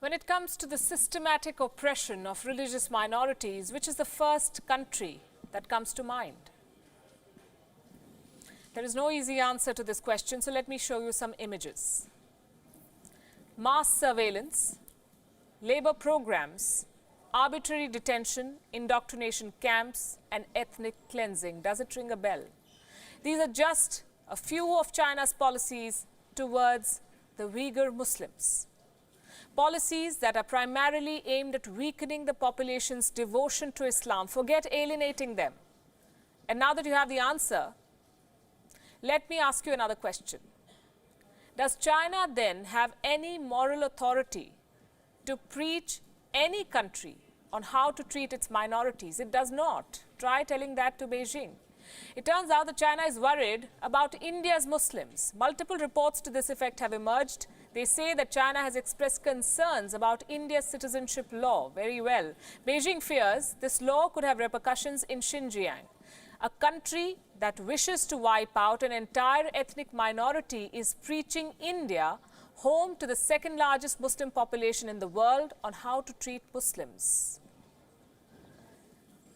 When it comes to the systematic oppression of religious minorities, which is the first country that comes to mind? There is no easy answer to this question, so let me show you some images. Mass surveillance, labor programs, arbitrary detention, indoctrination camps, and ethnic cleansing. Does it ring a bell? These are just a few of China's policies towards the Uyghur Muslims. Policies that are primarily aimed at weakening the population's devotion to Islam. Forget alienating them. And now that you have the answer, let me ask you another question. Does China then have any moral authority to preach any country on how to treat its minorities? It does not. Try telling that to Beijing. It turns out that China is worried about India's Muslims. Multiple reports to this effect have emerged. They say that China has expressed concerns about India's citizenship law. Very well. Beijing fears this law could have repercussions in Xinjiang. A country that wishes to wipe out an entire ethnic minority is preaching India, home to the second largest Muslim population in the world, on how to treat Muslims.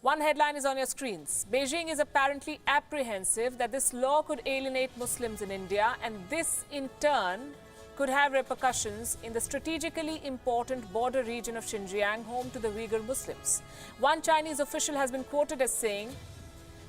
One headline is on your screens. Beijing is apparently apprehensive that this law could alienate Muslims in India, and this in turn could have repercussions in the strategically important border region of Xinjiang, home to the Uyghur Muslims. One Chinese official has been quoted as saying,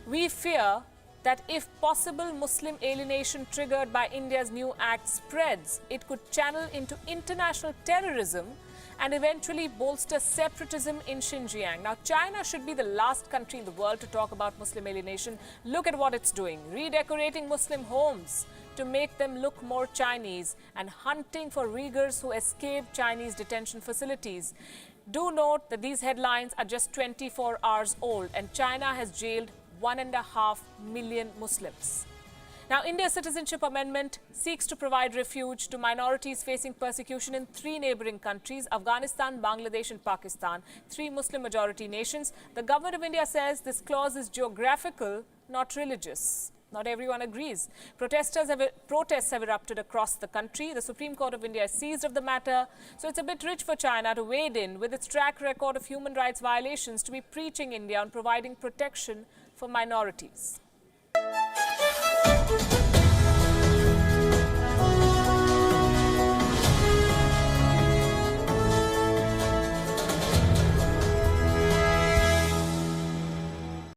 "We fear that if possible Muslim alienation triggered by India's new act spreads, it could channel into international terrorism and eventually bolster separatism in Xinjiang." Now, China should be the last country in the world to talk about Muslim alienation. Look at what it's doing. Redecorating Muslim homes to make them look more Chinese and hunting for Uyghurs who escaped Chinese detention facilities. Do note that these headlines are just 24 hours old and China has jailed 1.5 million Muslims. Now, India's Citizenship Amendment seeks to provide refuge to minorities facing persecution in 3 neighboring countries, Afghanistan, Bangladesh and Pakistan, 3 Muslim-majority nations. The government of India says this clause is geographical, not religious. Not everyone agrees. Protests have erupted across the country. The Supreme Court of India is seized of the matter. So it's a bit rich for China to wade in with its track record of human rights violations to be preaching India on providing protection for minorities.